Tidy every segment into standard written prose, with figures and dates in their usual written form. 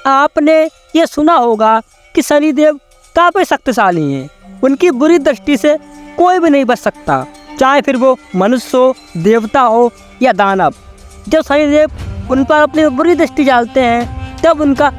आपने ये सुना होगा कि शनिदेव काफ़ी शक्तिशाली हैं। उनकी बुरी दृष्टि से कोई भी नहीं बच सकता, चाहे फिर वो मनुष्य हो, देवता हो या दानव। जब शनिदेव उन पर अपनी बुरी दृष्टि डालते हैं तब उनका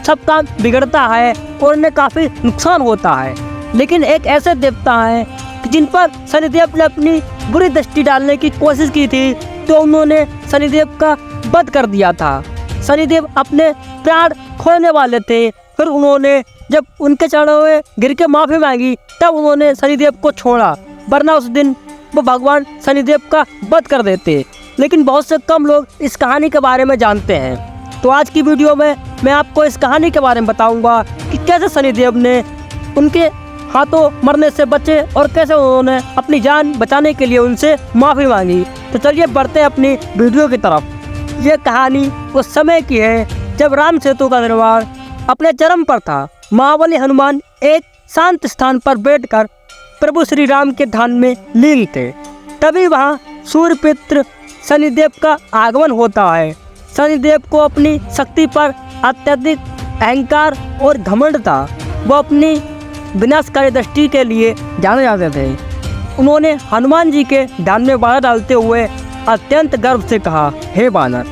सब काम बिगड़ता है और उन्हें काफ़ी नुकसान होता है। लेकिन एक ऐसे देवता हैं कि जिन पर शनिदेव ने अपनी बुरी दृष्टि डालने की कोशिश की थी तो उन्होंने शनिदेव का वध कर दिया था। शनिदेव अपने प्राण खोने वाले थे, फिर उन्होंने जब उनके चरणों में गिर के माफ़ी मांगी तब उन्होंने शनिदेव को छोड़ा, वरना उस दिन वो भगवान शनिदेव का वध कर देते। लेकिन बहुत से कम लोग इस कहानी के बारे में जानते हैं। तो आज की वीडियो में मैं आपको इस कहानी के बारे में बताऊंगा कि कैसे शनिदेव ने उनके हाथों मरने से बचे और कैसे उन्होंने अपनी जान बचाने के लिए उनसे माफ़ी मांगी। तो चलिए बढ़ते हैं अपनी वीडियो की तरफ। ये कहानी उस समय की है जब राम सेतु का निर्माण अपने चरम पर था। महाबली हनुमान एक शांत स्थान पर बैठकर प्रभु श्री राम के ध्यान में लीन थे। तभी वहाँ सूर्यपुत्र शनिदेव का आगमन होता है। शनिदेव को अपनी शक्ति पर अत्यधिक अहंकार और घमंड था। वो अपनी विनाशकारी दृष्टि के लिए जाने जाते थे। उन्होंने हनुमान जी के ध्यान में बाधा डालते हुए अत्यंत गर्व से कहा, हे बानर,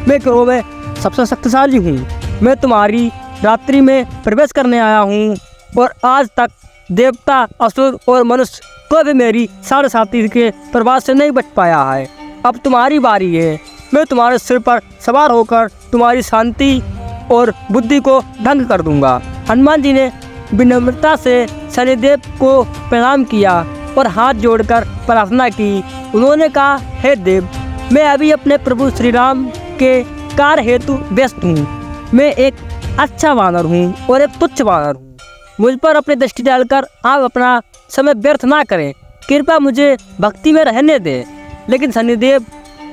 मैं ग्रोह में सबसे शक्तिशाली हूँ। मैं तुम्हारी रात्रि में प्रवेश करने आया हूँ और आज तक देवता, असुर और मनुष्य कोई भी मेरी साढ़े साथी के प्रभाव से नहीं बच पाया है। अब तुम्हारी बारी है। मैं तुम्हारे सिर पर सवार होकर तुम्हारी शांति और बुद्धि को भंग कर दूंगा। हनुमान जी ने विनम्रता से शनिदेव को प्रणाम किया और हाथ जोड़कर प्रार्थना की। उन्होंने कहा, हे देव, मैं अभी अपने प्रभु श्री राम के कार्य हेतु व्यस्त हूँ। मैं एक अच्छा वानर हूँ और एक तुच्छ वानर हूँ। मुझ पर अपनी दृष्टि डालकर आप अपना समय व्यर्थ ना करें। कृपया मुझे भक्ति में रहने दें। लेकिन शनिदेव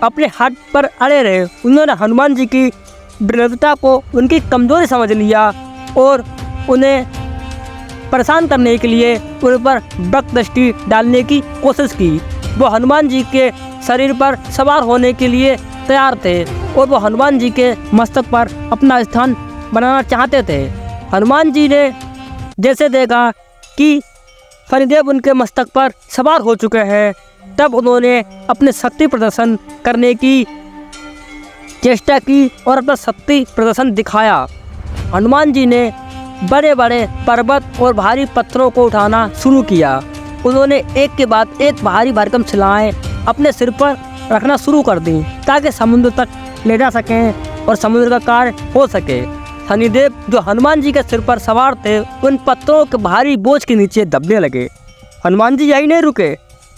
अपने हट पर अड़े रहे। उन्होंने हनुमान जी की विनम्रता को उनकी कमजोरी समझ लिया और उन्हें परेशान करने के लिए उन पर वक्त दृष्टि डालने की कोशिश की। वो हनुमान जी के शरीर पर सवार होने के लिए तैयार थे और वो हनुमान जी के मस्तक पर अपना स्थान बनाना चाहते थे। हनुमान जी ने जैसे देखा कि शनिदेव उनके मस्तक पर सवार हो चुके हैं तब उन्होंने अपने शक्ति प्रदर्शन करने की चेष्टा की और अपना शक्ति प्रदर्शन दिखाया। हनुमान जी ने बड़े बड़े पर्वत और भारी पत्थरों को उठाना शुरू किया। उन्होंने एक के बाद एक भारी भरकम शिलाएं अपने सिर पर रखना शुरू कर दी ताकि समुद्र तक ले जा सकें और समुद्र का कार्य हो सके। शनिदेव जो हनुमान जी के सिर पर सवार थे उन पत्थरों के भारी बोझ के नीचे दबने लगे। हनुमान जी यही नहीं रुके,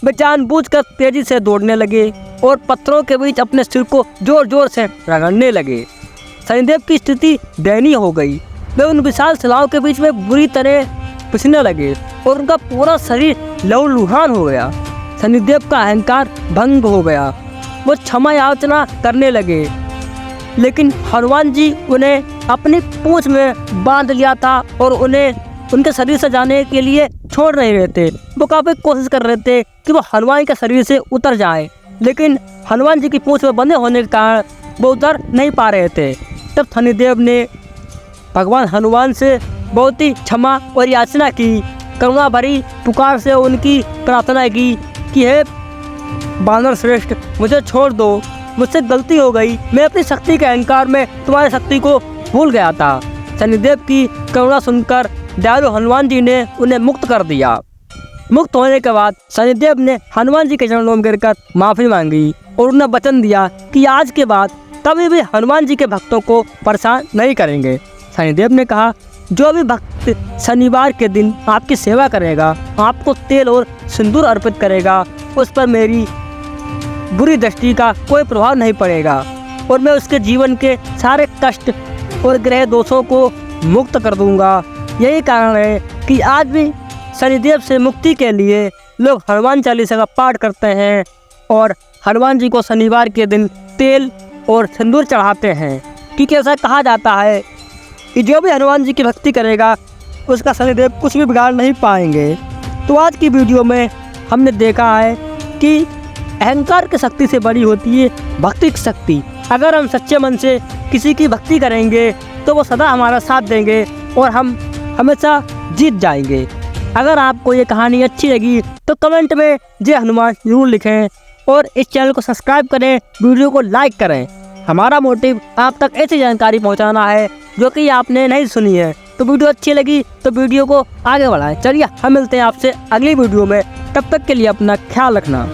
वे जानबूझकर तेजी से दौड़ने लगे और पत्थरों के बीच अपने सिर को जोर जोर से रगड़ने लगे। शनिदेव की स्थिति दयनीय हो गई। वे उन विशाल शिलाओं के बीच में बुरी तरह पिसने लगे और उनका पूरा शरीर लहूलुहान हो गया। शनिदेव का अहंकार भंग हो गया। वो क्षमा याचना करने लगे, लेकिन हनुमान जी उन्हें अपनी पूंछ में बांध लिया था और उन्हें उनके शरीर से जाने के लिए छोड़ नहीं रहे थे। वो काफ़ी कोशिश कर रहे थे कि वो हनुमान के शरीर से उतर जाए, लेकिन हनुमान जी की पूंछ में बंधे होने के कारण वो उतर नहीं पा रहे थे। तब शनिदेव ने भगवान हनुमान से बहुत ही क्षमा और याचना की। करुणा भरी पुकार से उनकी प्रार्थना की कि हे बानर श्रेष्ठ, मुझे छोड़ दो, मुझसे गलती हो गई। मैं अपनी शक्ति के अहंकार में तुम्हारी शक्ति को भूल गया था। शनिदेव की करुणा सुनकर दयालु हनुमान जी ने उन्हें मुक्त कर दिया। मुक्त होने के बाद शनिदेव ने हनुमान जी के चरणों में गिरकर माफ़ी मांगी और उन्हें वचन दिया कि आज के बाद कभी भी हनुमान जी के भक्तों को परेशान नहीं करेंगे। शनिदेव ने कहा, जो भी भक्त शनिवार के दिन आपकी सेवा करेगा, आपको तेल और सिंदूर अर्पित करेगा, उस पर मेरी बुरी दृष्टि का कोई प्रभाव नहीं पड़ेगा और मैं उसके जीवन के सारे कष्ट और ग्रह दोषों को मुक्त कर दूंगा। यही कारण है कि आज भी शनिदेव से मुक्ति के लिए लोग हनुमान चालीसा का पाठ करते हैं और हनुमान जी को शनिवार के दिन तेल और सिंदूर चढ़ाते हैं, क्योंकि ऐसा कहा जाता है कि जो भी हनुमान जी की भक्ति करेगा उसका शनिदेव कुछ भी बिगाड़ नहीं पाएंगे। तो आज की वीडियो में हमने देखा है कि अहंकार की शक्ति से बड़ी होती है भक्ति की शक्ति। अगर हम सच्चे मन से किसी की भक्ति करेंगे तो वो सदा हमारा साथ देंगे और हम हमेशा जीत जाएंगे। अगर आपको ये कहानी अच्छी लगी तो कमेंट में जय हनुमान जरूर लिखें और इस चैनल को सब्सक्राइब करें, वीडियो को लाइक करें। हमारा मोटिव आप तक ऐसी जानकारी पहुंचाना है जो कि आपने नहीं सुनी है। तो वीडियो अच्छी लगी तो वीडियो को आगे बढ़ाएं। चलिए हम मिलते हैं आपसे अगली वीडियो में, तब तक के लिए अपना ख्याल रखना।